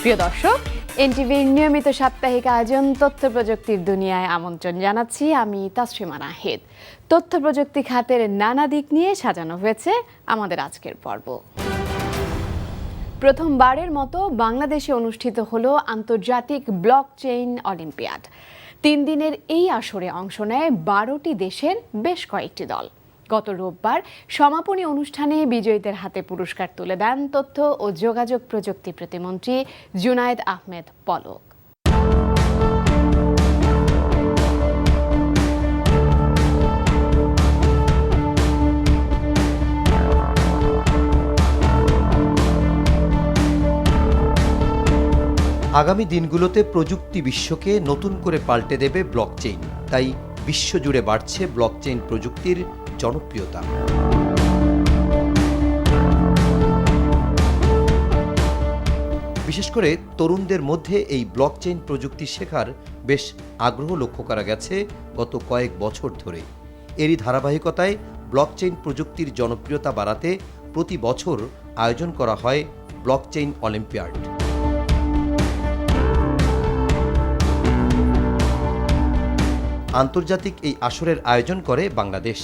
প্রিয় দর্শক, এনটিভির নিয়মিত সাপ্তাহিক আয়োজন তথ্য প্রযুক্তির দুনিয়ায় আমন্ত্রণ জানাচ্ছি আমি তাসরিমা নাহিদ। তথ্য প্রযুক্তি খাতের নানা দিক নিয়ে সাজানো হয়েছে আমাদের আজকের পর্ব। প্রথমবারের মতো বাংলাদেশে অনুষ্ঠিত হলো আন্তর্জাতিক ব্লকচেইন অলিম্পিয়াড। 3 দিনের এই আসরে অংশ নেয় 12টি দেশের বেশ কয়েকটি দল। গত রোববার সমাপনী অনুষ্ঠানে বিজয়ীদের হাতে পুরস্কার তুলে দেন তথ্য ও যোগাযোগ প্রযুক্তি প্রতিমন্ত্রী জুনায়েদ আহমেদ পলক। আগামী দিনগুলোতে প্রযুক্তি বিশ্বকে নতুন করে পাল্টে দেবে ব্লকচেইন, তাই বিশ্বজুড়ে বাড়ছে ব্লকচেইন প্রযুক্তির জনপ্রিয়তা। বিশেষ করে তরুণদের মধ্যে এই ব্লকচেইন প্রযুক্তি শেখার বেশ আগ্রহ লক্ষ্য করা গেছে গত কয়েক বছর ধরে। এরই ধারাবাহিকতায় ব্লকচেইন প্রযুক্তির জনপ্রিয়তা বাড়াতে প্রতি বছর আয়োজন করা হয় ব্লকচেইন অলিম্পিয়াড। আন্তর্জাতিক এই আসরের আয়োজন করে বাংলাদেশ।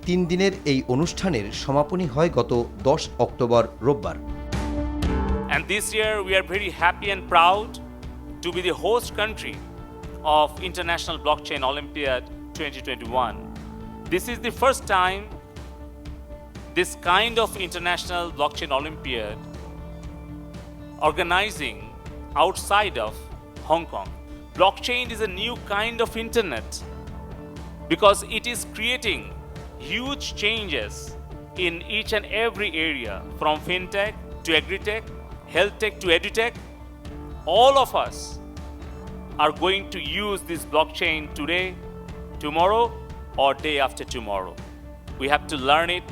3 দিনের এই অনুষ্ঠানের সমাপনী হয় গত 10 অক্টোবর রোববার। And this year we are very happy and proud to be the host country of International Blockchain Olympiad 2021. This is the first time this kind of International Blockchain Olympiad organizing outside of Hong Kong. Blockchain is a new kind of internet because it is creating huge changes in each and every area, from fintech to agritech, health tech to edutech. All of us are going to use this blockchain today, tomorrow, or day after tomorrow. We have to learn it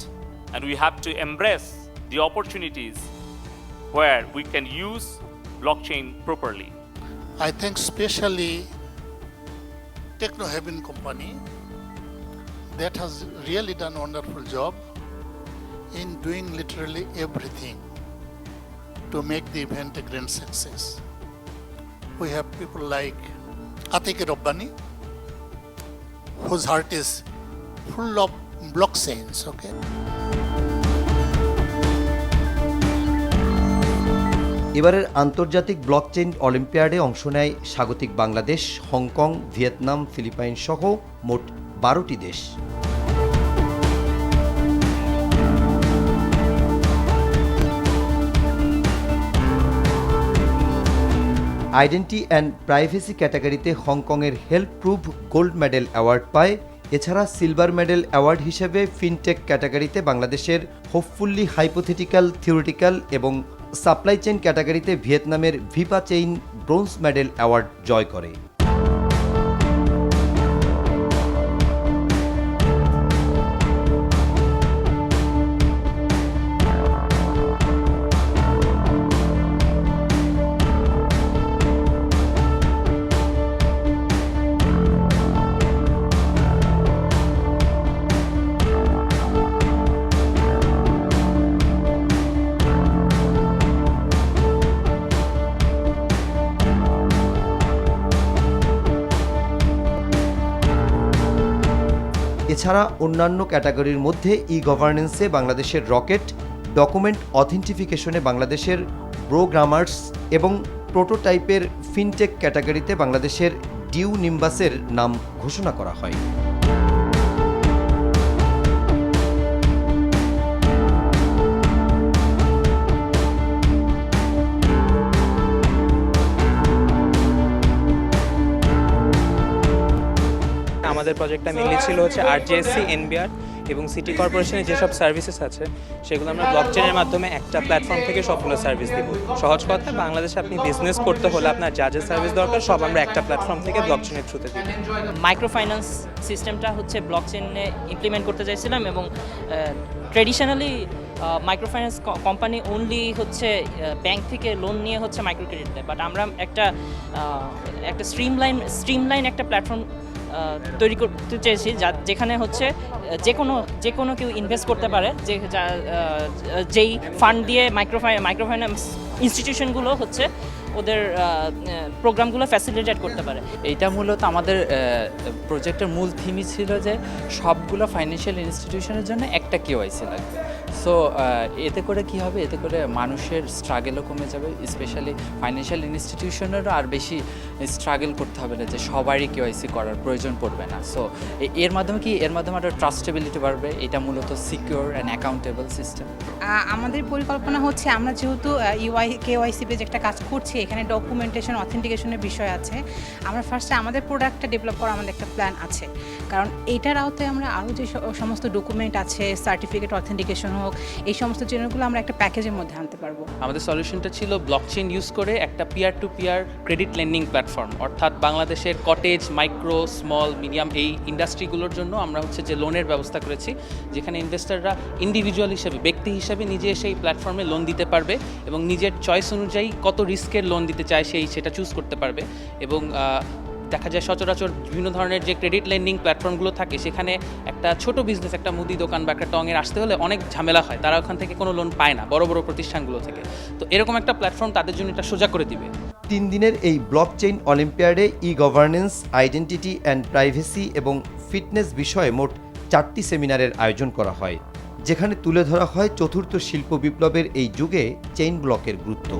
and we have to embrace the opportunities where we can use blockchain properly. I think especially Technohaven company that has really done a wonderful job in doing literally everything to make the event a grand success. We have people like Atiq Rabbani, whose heart is full of blockchains, okay? এবারের আন্তর্জাতিক blockchain অলিম্পিয়াডে অংশ নেয় স্বাগতিক Bangladesh, Hong Kong, Vietnam, Philippine সহ মোট 12টি দেশ। Identity and privacy ক্যাটাগরিতে হংকংয়ের help proof gold medal award পায়। এছাড়া সিলভার মেডেল অ্যাওয়ার্ড হিসেবে ফিনটেক ক্যাটাগরিতে বাংলাদেশের হোপফুল্লি হাইপোথেটিক্যাল থিওরিটিক্যাল এবং সাপ্লাই চেইন ক্যাটাগরিতে ভিয়েতনামের ভিপা চেইন ব্রোঞ্জ মেডেল অ্যাওয়ার্ড জয় করে। এছাড়া অন্যান্য ক্যাটাগরির মধ্যে ই গভর্নেন্সে বাংলাদেশের রকেট, ডকুমেন্ট অথেন্টিফিকেশনে বাংলাদেশের ব্রোগ্রামার্স এবং প্রোটোটাইপের ফিনটেক ক্যাটাগরিতে বাংলাদেশের ডিউ নিম্বাসের নাম ঘোষণা করা হয়। আমাদের প্রজেক্টটা মেনলি ছিল হচ্ছে আরজেএসসি, এনবিআর এবং সিটি কর্পোরেশনের যেসব সার্ভিসেস আছে সেগুলো আমরা ব্লকচেনের মাধ্যমে একটা প্ল্যাটফর্ম থেকে সবগুলো সার্ভিস দিব। সহজ কথা, বাংলাদেশে আপনি বিজনেস করতে হলে আপনার যা যা সার্ভিস দরকার সব আমরা একটা প্ল্যাটফর্ম থেকে ব্লকচেনের থ্রুতে দিব। মাইক্রো ফাইন্যান্স সিস্টেমটা হচ্ছে ব্লকচেনে ইমপ্লিমেন্ট করতে চাইছিলাম এবং traditionally micro finance company only হচ্ছে ব্যাংক থেকে লোন নিয়ে হচ্ছে মাইক্রো ক্রেডিট দেয়, বাট আমরা একটা স্ট্রিমলাইন একটা প্ল্যাটফর্ম তৈরি করতে চেয়েছি যেখানে হচ্ছে যে কোনো কেউ ইনভেস্ট করতে পারে, যেই ফান্ড দিয়ে মাইক্রোফাইন্যান্স ইনস্টিটিউশনগুলো হচ্ছে ওদের প্রোগ্রামগুলো ফ্যাসিলিটেট করতে পারে। এইটা মূলত আমাদের প্রজেক্টের মূল থিমই ছিল যে সবগুলো ফাইন্যান্সিয়াল ইনস্টিটিউশনের জন্য একটা কেওয়াইসি লাগবে। সো এতে করে কি হবে, এতে করে মানুষের স্ট্রাগেলও কমে যাবে, স্পেশালি ফাইন্যান্সিয়াল ইনস্টিটিউশনেরও আর বেশি স্ট্রাগল করতে হবে না যে সবারই কেওয়াইসি করার প্রয়োজন পড়বে না। সো এর মাধ্যমে একটা ট্রাস্টেবিলিটি বাড়বে। এটা মূলত সিকিউর অ্যান্ড অ্যাকাউন্টেবল সিস্টেম। আমাদের পরিকল্পনা হচ্ছে আমরা যেহেতু কেওয়াইসি পেজে একটা কাজ করছি, এখানে ডকুমেন্টেশন অথেন্টিকেশনের বিষয় আছে। আমরা ফার্স্টে আমাদের প্রোডাক্টটা ডেভেলপ করা আমাদের একটা প্ল্যান আছে, কারণ এইটার আওতায় আমরা আরও যে সমস্ত ডকুমেন্ট আছে, সার্টিফিকেট অথেন্টিকেশন হোক, এই সমস্ত জিনিসগুলো আমরা একটা প্যাকেজের মধ্যে আনতে পারবো। আমাদের সলিউশনটা ছিল ব্লকচেইন ইউজ করে একটা peer to peer credit lending platform, অর্থাৎ বাংলাদেশের কটেজ, মাইক্রো, স্মল, মিডিয়াম এই ইন্ডাস্ট্রিগুলোর জন্য আমরা হচ্ছে যে লোনের ব্যবস্থা করেছি, যেখানে ইনভেস্টররা ইন্ডিভিজুয়াল হিসেবে, ব্যক্তি হিসেবে নিজে এসে এই প্ল্যাটফর্মে লোন দিতে পারবে এবং নিজের চয়েস অনুযায়ী কত রিস্কের লোন দিতে চায় সেটা চুজ করতে পারবে। এবং দেখা যায় সচরাচর বিভিন্ন ধরনের যে ক্রেডিট লেন্ডিং প্ল্যাটফর্মগুলো থাকে সেখানে একটা ছোট বিজনেস, একটা মুদি দোকান বা একটা টঙের আসতে হলে অনেক ঝামেলা হয়, তারা ওখান থেকে কোনো লোন পায় না বড় বড় প্রতিষ্ঠানগুলো থেকে। তো এরকম একটা প্ল্যাটফর্ম তাদের জন্য এটা সোজা করে দিবে। 3 দিনের এই ব্লকচেইন অলিম্পিয়াডে গভর্নেন্স, আইডেন্টিটি অ্যান্ড প্রাইভেসি এবং ফিটনেস বিষয়ে মোট 4টি সেমিনারের আয়োজন করা হয়, যেখানে তুলে ধরা হয় চতুর্থ শিল্প বিপ্লবের এই যুগে চেইন ব্লকের গুরুত্ব।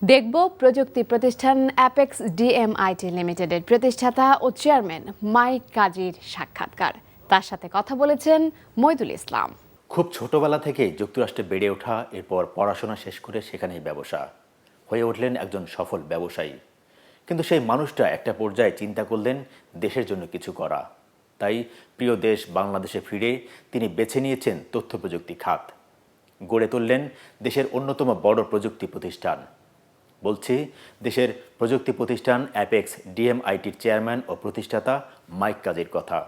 দেখব প্রযুক্তি প্রতিষ্ঠান অ্যাপেক্স ডিএমআইটি লিমিটেডের প্রতিষ্ঠাতা ও চেয়ারম্যান মাইক কাজীর সাক্ষাৎকার। তার সাথে কথা বলেছেন মইদুল ইসলাম। খুব ছোটবেলা থেকেই যুক্তরাষ্ট্রে বেড়ে ওঠা, এরপর পড়াশোনা শেষ করে সেখানেই ব্যবসা হয়ে উঠলেন একজন সফল ব্যবসায়ী। কিন্তু সেই মানুষটা একটা পর্যায়ে চিন্তা করলেন দেশের জন্য কিছু করা। তাই প্রিয় দেশ বাংলাদেশে ফিরে তিনি বেছে নিয়েছেন তথ্য প্রযুক্তি খাত, গড়ে তুললেন দেশের অন্যতম বড় প্রযুক্তি প্রতিষ্ঠান। বলছি দেশের প্রযুক্তি প্রতিষ্ঠান অ্যাপেক্স ডিএমআইটির চেয়ারম্যান ও প্রতিষ্ঠাতা মাইক কাজীর কথা।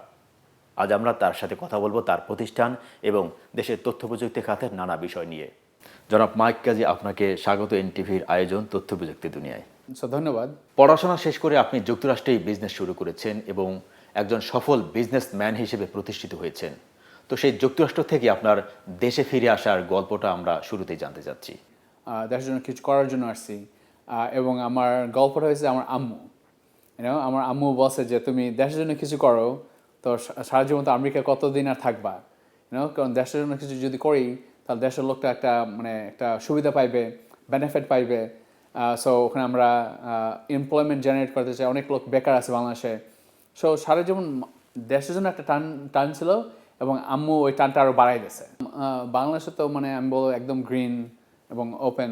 আজ আমরা তার সাথে কথা বলবো তার প্রতিষ্ঠান এবং দেশের তথ্য প্রযুক্তি খাতের নানা বিষয় নিয়ে। জনাব মাইক কাজী, আপনাকে স্বাগত এনটিভির আয়োজন তথ্য প্রযুক্তি দুনিয়ায়। ধন্যবাদ। পড়াশোনা শেষ করে আপনি যুক্তরাষ্ট্রেই বিজনেস শুরু করেছেন এবং একজন সফল বিজনেসম্যান হিসেবে প্রতিষ্ঠিত হয়েছেন। তো সেই যুক্তরাষ্ট্র থেকে আপনার দেশে ফিরে আসার গল্পটা আমরা শুরুতেই জানতে চাচ্ছি। দেশের জন্য কিছু করার জন্য আসছি, এবং আমার গল্পটা হয়েছে আমার আম্মু। আমার আম্মু বলছে যে তুমি দেশের জন্য কিছু করো, তো সারা জীবন তো আমেরিকা কতদিন আর থাকবা, কারণ দেশের জন্য কিছু যদি করি তাহলে দেশের লোকটা একটা সুবিধা পাইবে, বেনিফিট পাইবে। সো ওখানে আমরা এমপ্লয়মেন্ট জেনারেট করতে চাই, অনেক লোক বেকার আছে বাংলাদেশে। সো সারা জীবন দেশের জন্য একটা টান ছিল এবং আম্মু ওই টানটা আরও বাড়াই দিয়েছে। বাংলাদেশে তো আমি বলবো একদম গ্রিন এবং ওপেন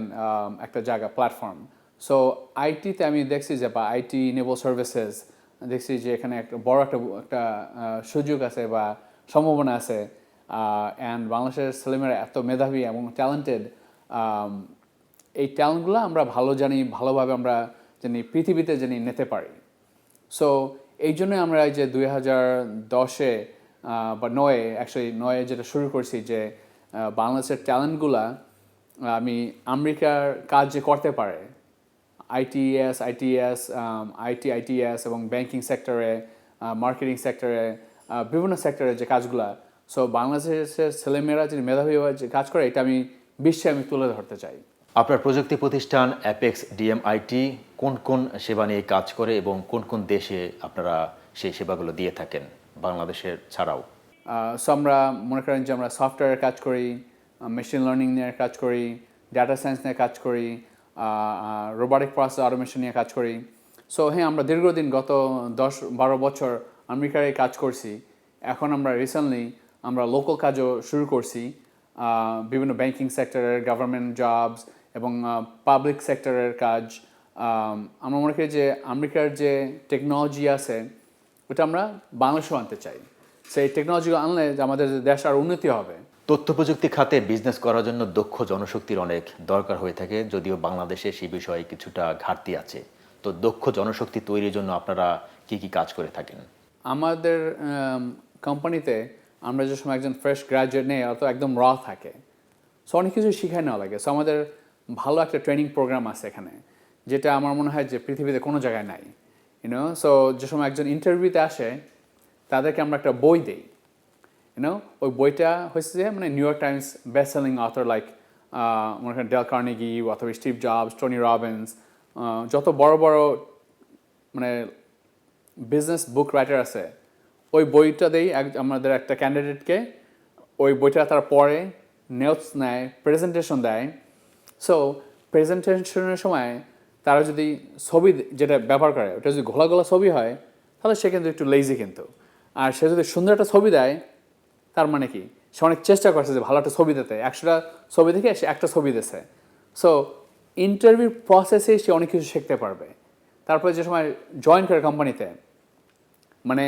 একটা জায়গা, প্ল্যাটফর্ম। সো আইটিতে আমি দেখছি যে বা আইটি ইনেবল সার্ভিসেস দেখছি যে এখানে একটা বড় একটা সুযোগ আছে বা সম্ভাবনা আছে। অ্যান্ড বাংলাদেশের ছেলেমেয়েরা এত মেধাবী এবং ট্যালেন্টেড, এই ট্যালেন্টগুলো আমরা ভালোভাবে আমরা পৃথিবীতে নিতে পারি। সো এই জন্য আমরা এই যে 2010-এ বা 9-এ যেটা শুরু করছি যে বাংলাদেশের ট্যালেন্টগুলা আমি আমেরিকার কাজ যে করতে পারে, আইটিএস এবং ব্যাংকিং সেক্টরে, মার্কেটিং সেক্টরে, বিভিন্ন সেক্টরে যে কাজগুলা, সো বাংলাদেশের ছেলেমেয়েরা যে মেধাবী যে কাজ করে এটা আমি বিশ্বে তুলে ধরতে চাই। আপনার প্রযুক্তি প্রতিষ্ঠান অ্যাপেক্স ডিএমআইটি কোন কোন সেবা নিয়ে কাজ করে এবং কোন কোন দেশে আপনারা সেই সেবাগুলো দিয়ে থাকেন বাংলাদেশের ছাড়াও? সো আমরা মনে করেন যে আমরা সফটওয়্যারের কাজ করি, মেশিন লার্নিং নিয়ে কাজ করি, ডাটা সায়েন্স নিয়ে কাজ করি, রোবোটিক প্রসেস অটোমেশন নিয়ে কাজ করি। সো হ্যাঁ, আমরা দীর্ঘদিন গত 10-12 বছর আমেরিকায় কাজ করছি। এখন আমরা রিসেন্টলি আমরা লোকাল কাজও শুরু করছি, বিভিন্ন ব্যাংকিং সেক্টরের, গভর্নমেন্ট জবস এবং পাবলিক সেক্টরের কাজ। আমরা মনে করি যে আমেরিকার যে টেকনোলজি আছে ওটা আমরা বাংলাদেশেও আনতে চাই। সেই টেকনোলজিগুলো আনলে আমাদের দেশ আর উন্নতি হবে। তথ্য প্রযুক্তি খাতে বিজনেস করার জন্য দক্ষ জনশক্তির অনেক দরকার হয়ে থাকে, যদিও বাংলাদেশে সেই বিষয়ে কিছুটা ঘাটতি আছে। তো দক্ষ জনশক্তি তৈরির জন্য আপনারা কি কি কাজ করে থাকেন? আমাদের কোম্পানিতে আমরা যে সময় একজন ফ্রেশ গ্র্যাজুয়েট নেই অত একদম র থাকে, সো অনেক কিছু শিখাই নেওয়া লাগে। সো আমাদের ভালো একটা ট্রেনিং প্রোগ্রাম আছে এখানে, যেটা আমার মনে হয় যে পৃথিবীতে কোনো জায়গায় নাই, ইউনো। সো যে সময় একজন ইন্টারভিউতে আসে তাদেরকে আমরা একটা বই দিই, ইউনো। ওই বইটা হচ্ছে যে মানে new York Times best selling author like মনে করেন ডেল কার্নেগি অথবা স্টিভ জবস, টনি রবিন্স, যত বড় বড় মানে বিজনেস বুক রাইটার আছে, ওই বইটা দেই আমাদের একটা ক্যান্ডিডেটকে। ওই বইটা তারা পড়ে, নোটস নেয়, প্রেজেন্টেশন দেয়। সো প্রেজেন্টেশনের সময় তারা যদি ছবি যেটা ব্যবহার করে ওটা যদি ঘোলা ঘোলা ছবি হয় তাহলে সে কিন্তু একটু লেজি, কিন্তু আর সে যদি সুন্দর একটা ছবি দেয় তার মানে কি সে অনেক চেষ্টা করছে যে ভালো একটা ছবি দিতে, 100টা ছবি দেখে সে একটা ছবি দিছে। সো ইন্টারভিউ প্রসেসে সে অনেক কিছু শিখতে পারবে। তারপরে যে সময় জয়েন করে কোম্পানিতে, মানে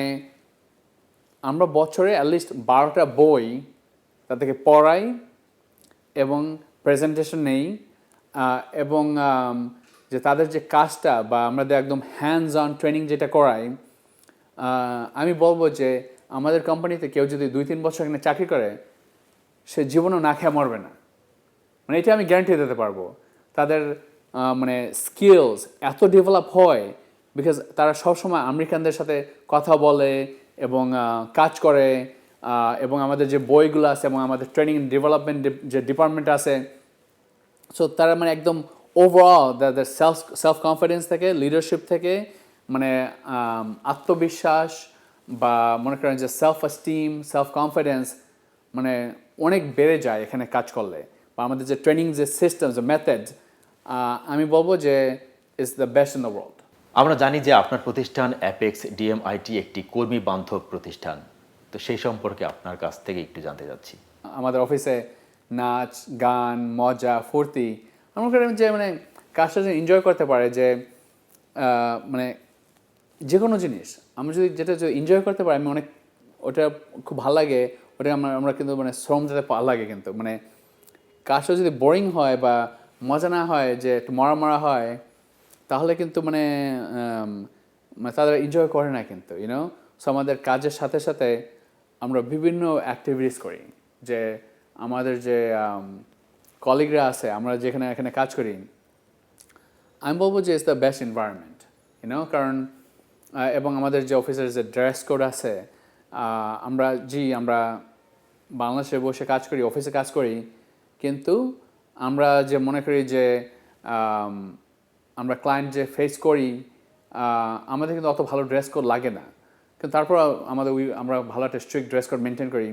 আমরা বছরে অ্যাটলিস্ট 12টা বই তাদেরকে পড়াই এবং প্রেজেন্টেশন নেই, এবং যে তাদের যে কাজটা বা আমাদের একদম হ্যান্ডস অন ট্রেনিং যেটা করাই, আমি বলবো যে আমাদের কোম্পানিতে কেউ যদি 2-3 বছর এখানে চাকরি করে সে জীবনও না খেয়ে মরবে না, মানে এটা আমি গ্যারান্টি দিতে পারবো। তাদের মানে স্কিলস এত ডেভেলপ হয় বিকজ তারা সবসময় আমেরিকানদের সাথে কথা বলে এবং কাজ করে, এবং আমাদের যে বইগুলো আছে এবং আমাদের ট্রেনিং ডেভেলপমেন্ট যে ডিপার্টমেন্ট আছে, সো তারা মানে একদম ওভারঅল তাদের সেলফ কনফিডেন্স থেকে, লিডারশিপ থেকে, মানে আত্মবিশ্বাস বা মনে করেন যে সেলফ এস্টিম, সেলফ কনফিডেন্স মানে অনেক বেড়ে যায় এখানে কাজ করলে। বা আমাদের যে ট্রেনিং যে সিস্টেম, যে মেথড, আমি বলবো যে is the best in the world. আমরা জানি যে আপনার প্রতিষ্ঠান অ্যাপেক্স ডিএমআইটি একটি কর্মী বান্ধব প্রতিষ্ঠান, তো সেই সম্পর্কে আপনার কাছ থেকে একটু জানতে চাচ্ছি। আমাদের অফিসে নাচ, গান, মজা, ফুর্তি, আমরা করি যে মানে কাজটা যে এনজয় করতে পারে, যে মানে যে কোনো জিনিস আমরা যদি যেটা এনজয় করতে পারি, আমি অনেক ওটা খুব ভালো লাগে। ওটা আমরা কিন্তু মানে শ্রম দিতে ভালো লাগে, কিন্তু মানে কাজটা যদি বোরিং হয় বা মজা না হয়, যে একটু মরা হয়, তাহলে কিন্তু মানে তাদের এনজয় করে না কিন্তু, ইউনো। সো আমাদের কাজের সাথে সাথে আমরা বিভিন্ন অ্যাক্টিভিটিস করি, যে আমাদের যে কলিগরা আছে, আমরা যেখানে এখানে কাজ করি, আমি বলবো যে it's the best environment, you know. কারণ এবং আমাদের যে অফিসের যে ড্রেস কোড আছে, আমরা বাংলাদেশে বসে কাজ করি, অফিসে কাজ করি, কিন্তু আমরা যে মনে করি যে আমরা ক্লায়েন্ট যে ফেস করি, আমাদের কিন্তু অত ভালো ড্রেস কোড লাগে না, কিন্তু তারপর আমরা ভালো একটা স্ট্রিক্ট ড্রেস কোড মেনটেন করি,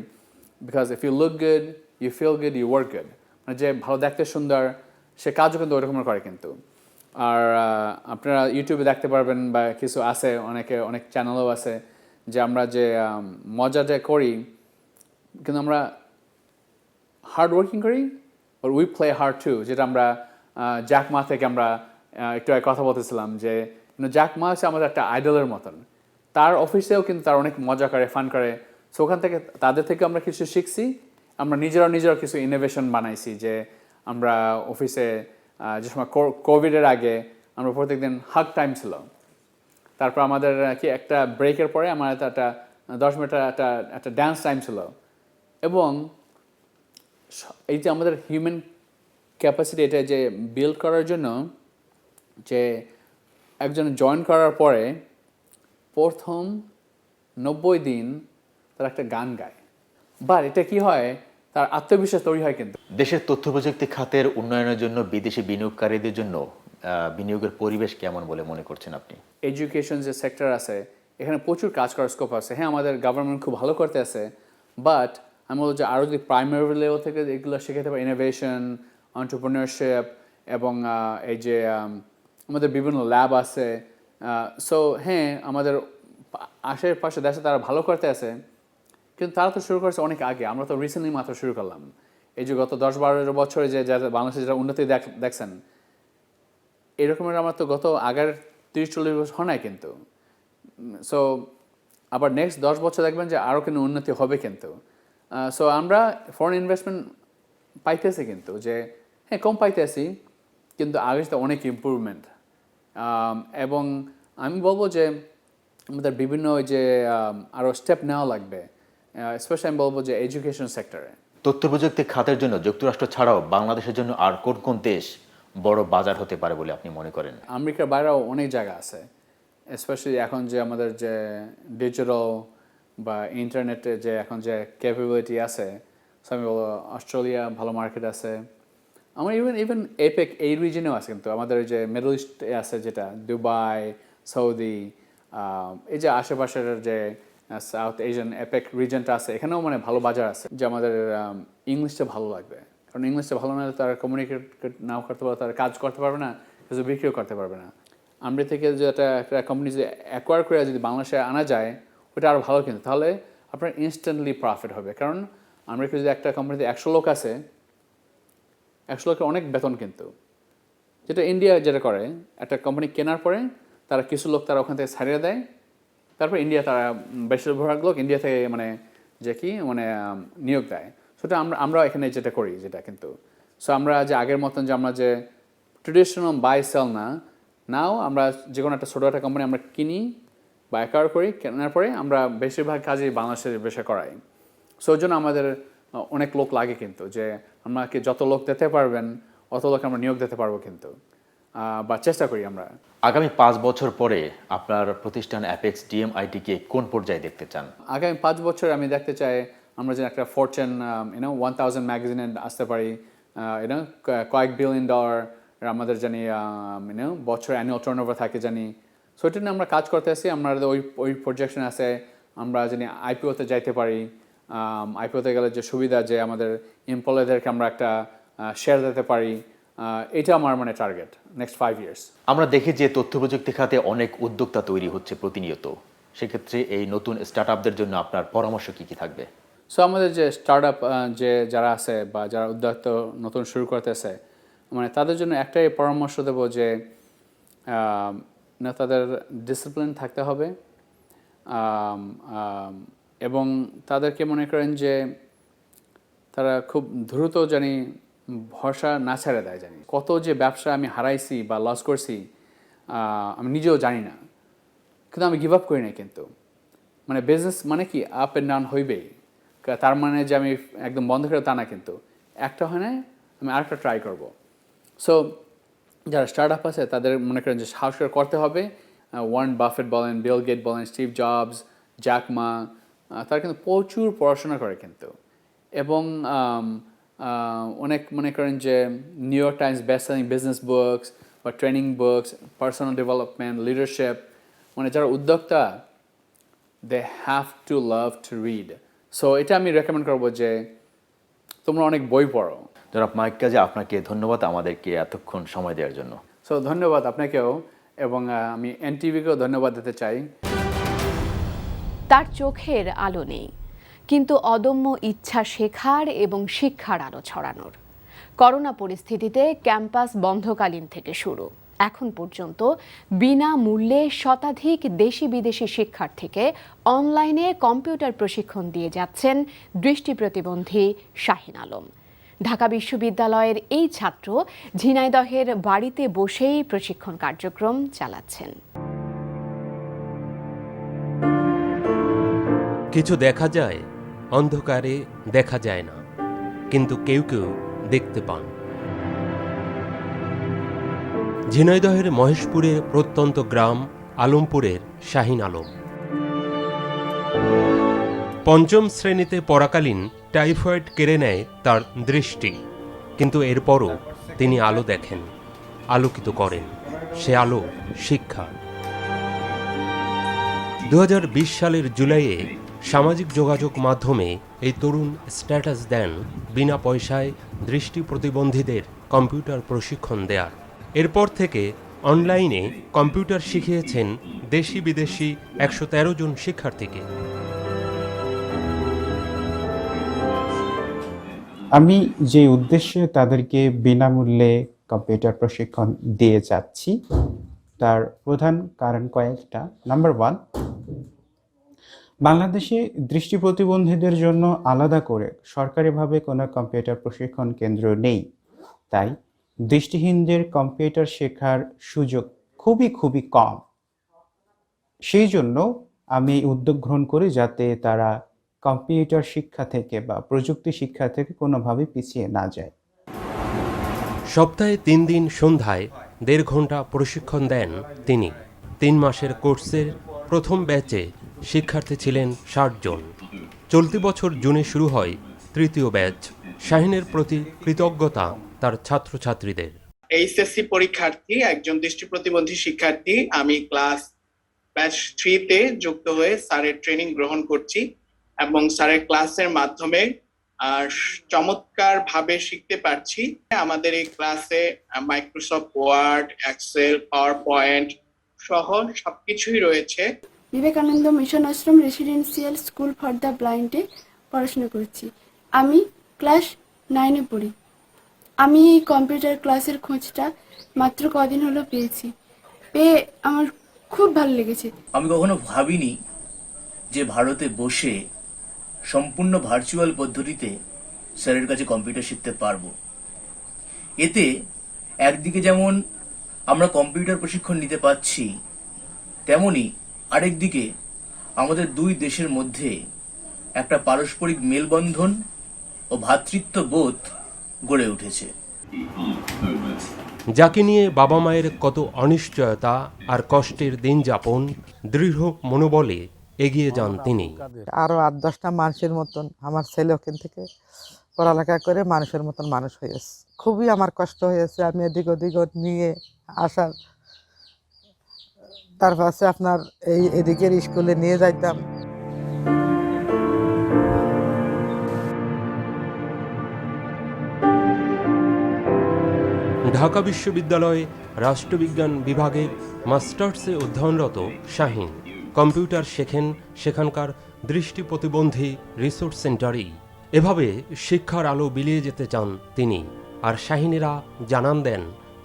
because if you look good, you feel good, you work good. মানে যে ভালো দেখতে সুন্দর সে কাজও কিন্তু ওইরকম করে কিন্তু। আর আপনারা ইউটিউবে দেখতে পারবেন বা কিছু আছে, অনেক চ্যানেলও আছে, যে আমরা যে মজাটা করি কিন্তু আমরা হার্ড ওয়ার্কিং করি, আর উই প্লে হার্ড টু, যেটা আমরা জ্যাক মা থেকে আমরা একটু আগে কথা বলতেছিলাম, যে জ্যাক মা হচ্ছে আমাদের একটা আইডলের মতন। তার অফিসেও কিন্তু তার অনেক মজা করে, ফান করে। সো ওখান থেকে তাদের থেকে আমরা কিছু শিখছি, আমরা নিজেরাও কিছু ইনোভেশন বানাইছি, যে আমরা অফিসে যে সময় কোভিডের আগে আমরা প্রত্যেকদিন হাগ টাইম ছিল, তারপর আমাদের কি একটা ব্রেকের পরে আমার একটা 10 মিনিটের একটা ড্যান্স টাইম ছিল। এবং এই যে আমাদের হিউম্যান ক্যাপাসিটি, এটা যে বিল্ড করার জন্য, যে একজন জয়েন করার পরে প্রথম 90 দিন তারা একটা গান গায়, বা এটা কি হয়, তার আত্মবিশ্বাস তৈরি হয়। কিন্তু দেশের তথ্য প্রযুক্তি খাতের উন্নয়নের জন্য বিদেশি বিনিয়োগকারীদের জন্য বিনিয়োগের পরিবেশ কেমন বলে মনে করছেন আপনি? এডুকেশন যে সেক্টর আছে, এখানে প্রচুর কাজ করার স্কোপ আছে। হ্যাঁ, আমাদের গভর্নমেন্ট খুব ভালো করতে আছে, বাট আমি বলবো যে আরও যদি প্রাইমারি লেভেল থেকে এগুলো শেখাতে পারে, ইনোভেশন, এন্টারপ্রেনিউরশিপ, এবং এই যে আমাদের বিভিন্ন ল্যাব আছে। সো হ্যাঁ, আমাদের আশেপাশে দেশে তারা ভালো করতে আছে, কিন্তু তারা তো শুরু করেছে অনেক আগে, আমরা তো রিসেন্টলি মাত্র শুরু করলাম। এই যে গত 10-12 বছরে যে বাংলাদেশে যেটা উন্নতি দেখছেন, এরকমের আমার তো গত আগের 30-40 বছর হয় নাই কিন্তু। সো আবার নেক্সট 10 বছর দেখবেন যে আরও কিন্তু উন্নতি হবে কিন্তু। সো আমরা ফরেন ইনভেস্টমেন্ট পাইতেছি, কিন্তু যে হ্যাঁ কম পাইতেছি, কিন্তু আগের সাথে অনেক ইম্প্রুভমেন্ট। এবং আমি বলবো যে আমাদের বিভিন্ন যে আরও স্টেপ নেওয়া লাগবে, স্পেশালি আমি বলবো যে এডুকেশন সেক্টরে। তথ্য প্রযুক্তি খাতের জন্য যুক্তরাষ্ট্র ছাড়াও বাংলাদেশের জন্য আর কোন কোন দেশ বড় বাজার হতে পারে বলে আপনি মনে করেন? আমেরিকার বাইরেও অনেক জায়গা আছে, স্পেশালি এখন যে আমাদের যে ডিজিটাল বা ইন্টারনেটে যে এখন যে ক্যাপাবিলিটি আছে, সো আমি বলবো অস্ট্রেলিয়া ভালো মার্কেট আছে। আমার ইভেন এপেক এই রিজনেও আছে, কিন্তু আমাদের যে মিডল ইস্ট আছে যেটা দুবাই, সৌদি, এই যে আশেপাশের যে সাউথ এশিয়ান এপেক রিজনটা আছে, এখানেও মানে ভালো বাজার আছে। যে আমাদের ইংলিশটা ভালো লাগবে, কারণ ইংলিশটা ভালো না হলে তারা কমিউনিকেট নাও করতে পারবে, তারা কাজ করতে পারবে না, কিছু বিক্রিও করতে পারবে না। আমরা থেকে যে একটা কোম্পানি যদি অ্যাকোয়ার করে যদি বাংলাদেশে আনা যায়, ওটা আরও ভালো, কিন্তু তাহলে আপনার ইনস্ট্যান্টলি প্রফিট হবে। কারণ আমরা যদি একটা কোম্পানিতে 100 লোক আছে, 100 লোকের অনেক বেতন, কিন্তু যেটা ইন্ডিয়া যেটা করে, একটা কোম্পানি কেনার পরে তারা কিছু লোক তারা ওখান থেকে ছাড়িয়ে দেয়, তারপর ইন্ডিয়া তারা বেশিরভাগ লোক ইন্ডিয়া থেকে মানে যে কি মানে নিয়োগ দেয়। সেটা আমরা এখানে যেটা করি যেটা, কিন্তু সো আমরা যে আগের মতন যে আমরা যে ট্রেডিশনাল বাই সেল নাও আমরা যে কোনো একটা ছোটো একটা কোম্পানি আমরা কিনি বা অ্যাকোয়ার করি, কেনার পরে আমরা বেশিরভাগ কাজই বাংলাদেশের বেশি করাই। সো ওই জন্য আমাদের অনেক লোক লাগে, কিন্তু যে আমাকে যত লোক দিতে পারবেন অত লোক আমরা নিয়োগ দিতে পারবো, কিন্তু বা চেষ্টা করি আমরা। আগামী 5 বছর পরে আপনার প্রতিষ্ঠান অ্যাপেক্স ডিএমআইটিকে কোন পর্যায়ে দেখতে চান? আগামী 5 বছর আমি দেখতে চাই আমরা যেন একটা ফরচুন 1000 ম্যাগাজিনে আসতে পারি, কয়েক বিলিয়ন ডলার আমাদের জানি বছর অ্যানুয়াল টার্নওভার থাকে জানি। সো এটা নিয়ে আমরা কাজ করতে আসি, আমাদের ওই প্রজেকশন আছে আমরা জানি আইপিওতে যাইতে পারি। আইপিওতে গেলে যে সুবিধা যে আমাদের এমপ্লয়ীদেরকে আমরা একটা শেয়ার দিতে পারি, এটা আমার মানে টার্গেট নেক্সট 5 ইয়ার্স। আমরা দেখি যে তথ্য প্রযুক্তি খাতে অনেক উদ্যোক্তা তৈরি হচ্ছে প্রতিনিয়ত, সেক্ষেত্রে এই নতুন স্টার্ট আপদের জন্য আপনার পরামর্শ কী কী থাকবে? সো আমাদের যে স্টার্ট আপ যে যারা আছে বা যারা উদ্যোক্তা নতুন শুরু করতেছে, মানে তাদের জন্য একটাই পরামর্শ দেবো যে তাদের ডিসিপ্লিন থাকতে হবে, এবং তাদেরকে মনে করেন যে তারা খুব দ্রুত জানি ভরসা না ছেড়ে দেয়। জানি কত যে ব্যবসা আমি হারাইছি বা লস করছি আমি নিজেও জানি না, কিন্তু আমি গিভ আপ করি না। কিন্তু মানে বিজনেস মানে কি আপ অ্যান্ড ডাউন হইবেই, তার মানে যে আমি একদম বন্ধ করে তা না, কিন্তু একটা হয় না আমি আরেকটা ট্রাই করব। সো যারা স্টার্ট আপ আছে তাদের মনে করেন যে সাহস করে করতে হবে। ওয়ারেন বাফেট বলেন, বিল গেট বলেন, স্টিভ জবস, জ্যাক মা, তারা কিন্তু প্রচুর পড়াশোনা করে, কিন্তু এবং অনেক মনে করেন যে New York Times best selling business books বা training books, personal development, leadership, মানে যারা উদ্যোক্তা they have to love to read. So এটা আমি রেকমেন্ড করবো যে তোমরা অনেক বই পড়ো। জনাব মাইক কাজী, আপনাকে ধন্যবাদ আমাদেরকে এতক্ষণ সময় দেওয়ার জন্য। সো ধন্যবাদ আপনাকেও, এবং আমি এনটিভিকেও ধন্যবাদ দিতে চাই। তার চোখের আলো নেই, কিন্তু অদম্য ইচ্ছা শেখার এবং শিক্ষার আলো ছড়ানোর। করোনা পরিস্থিতিতে ক্যাম্পাস বন্ধকালীন থেকে শুরু, এখন পর্যন্ত বিনামূল্যে শতাধিক দেশি বিদেশি শিক্ষার্থীকে অনলাইনে কম্পিউটার প্রশিক্ষণ দিয়ে যাচ্ছেন দৃষ্টি প্রতিবন্ধী শাহিন আলম। ঢাকা বিশ্ববিদ্যালয়ের এই ছাত্র ঝিনাইদহের বাড়িতে বসেই প্রশিক্ষণ কার্যক্রম চালাচ্ছেন। কিছু দেখা যায়, অন্ধকারে দেখা যায় না, কিন্তু কেউ কেউ দেখতে পান। ঝিনাইদহের মহেশপুরের প্রত্যন্ত গ্রাম আলমপুরের শাহিন আলম। 5ম শ্রেণীতে পড়াকালীন টাইফয়েড কেড়ে নেয় তার দৃষ্টি, কিন্তু এরপরও তিনি আলো দেখেন, আলোকিত করেন। সে আলো শিক্ষা। 2020 সালের জুলাইয়ে সামাজিক যোগাযোগ মাধ্যমে এই তরুণ স্ট্যাটাস দেন বিনা পয়সায় দৃষ্টি প্রতিবন্ধীদের কম্পিউটার প্রশিক্ষণ দেয়ার। এরপর থেকে অনলাইনে কম্পিউটার শিখিয়েছেন দেশি বিদেশি 113 জন শিক্ষার্থীকে। আমি যে উদ্দেশ্যে তাদেরকে বিনামূল্যে কম্পিউটার প্রশিক্ষণ দিয়ে যাচ্ছি তার প্রধান কারণ কয়েকটা। নাম্বার 1, বাংলাদেশে দৃষ্টি প্রতিবন্ধীদের জন্য আলাদা করে সরকারিভাবে কোনো কম্পিউটার প্রশিক্ষণ কেন্দ্র নেই, তাই দৃষ্টিহীনদের কম্পিউটার শেখার সুযোগ খুবই কম। সেই জন্য আমি উদ্যোগ গ্রহণ করি যাতে তারা কম্পিউটার শিক্ষা থেকে বা প্রযুক্তি শিক্ষা থেকে কোনোভাবেই পিছিয়ে না যায়। সপ্তাহে 3 দিন সন্ধ্যায় 1.5 ঘন্টা প্রশিক্ষণ দেন তিনি। 3 মাসের কোর্সের প্রথম ব্যাচে শিক্ষার্থী ছিলেন 60 জন। চলতি বছর জুনে শুরু হয় তৃতীয় ব্যাচ। শাহিনের প্রতি কৃতজ্ঞতা তার ছাত্রছাত্রীদের। এইচএসসি পরীক্ষার্থী, একজন দৃষ্টি প্রতিবন্ধী শিক্ষার্থী। আমি ক্লাস ব্যাচ 3-তে যুক্ত হয়ে স্যারের ট্রেনিং গ্রহণ করছি এবং স্যারের ক্লাসের মাধ্যমে চমৎকার ভাবে শিখতে পারছি। আমাদের এই ক্লাসে Microsoft Word, Excel, PowerPoint সহ সবকিছুই রয়েছে। Vivekananda Mission Ashram Residential School for the ব্লাইন্ডে পড়াশোনা করছি। আমি ক্লাস 9-এ পড়ি। আমি এই কম্পিউটার ক্লাসের খোঁজটা মাত্র কদিন হলো পেয়েছি। পেয়ে আমার খুব ভালো লেগেছে। আমি কখনো ভাবিনি যে ভারতে বসে সম্পূর্ণ ভার্চুয়াল পদ্ধতিতে স্যারের কাছে কম্পিউটার শিখতে পারবো। এতে একদিকে যেমন আমরা কম্পিউটার প্রশিক্ষণ নিতে পাচ্ছি, তেমনি আরেকদিকে আমাদের দুই দেশের মধ্যে একটা পারস্পরিক মেলবন্ধন ও ভ্রাতৃত্ব বোধ গড়ে উঠেছে। যাকে নিয়ে বাবা মায়ের কত অনিশ্চয়তা আর কষ্টের দিন যাপন, দৃঢ় মনোবলে এগিয়ে যান তিনি। আরো 8-10টা মানুষের মতন আমার ছেলে ওখান থেকে পড়ালেখা করে মানুষের মতন মানুষ হয়েছে। খুবই আমার কষ্ট হয়েছে, আমি এদিক ওদিক নিয়ে আসার। তার পাশে আপনার এদিকের স্কুলে নিয়ে যাইতাম। ঢাকা বিশ্ববিদ্যালয়ে রাষ্ট্রবিজ্ঞান বিভাগে মাস্টার্সে অধ্যয়নরত শাহিন কম্পিউটার শেখেন সেখানকার দৃষ্টি প্রতিবন্ধী রিসোর্স সেন্টারেই। এভাবে শিক্ষার আলো বিলিয়ে যেতে চান তিনি। আর শাহিনেরা জানান দেন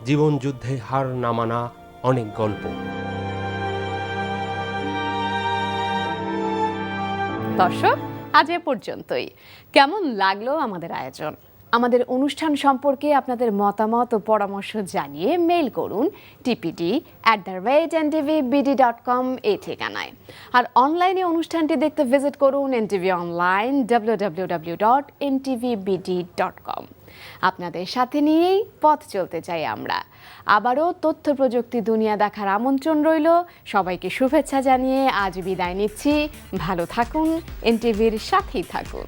জীবন যুদ্ধে হার না মানা অনেক গল্প। দর্শক, আজ এ পর্যন্তই। কেমন লাগলো আমাদের আয়োজন? আমাদের অনুষ্ঠান সম্পর্কে আপনাদের মতামত ও পরামর্শ জানিয়ে মেইল করুন tpd@ntvbd.com এই ঠিকানায়। আর অনলাইনে অনুষ্ঠানটি দেখতে ভিজিট করুন NTV অনলাইন www.ntvbd.com। আপনাদের সাথে নিয়েই পথ চলতে চাই আমরা। আবারও তথ্য প্রযুক্তি দুনিয়া দেখার আমন্ত্রণ রইল। সবাইকে শুভেচ্ছা জানিয়ে আজ বিদায় নিচ্ছি। ভালো থাকুন, NTVর সাথেই থাকুন।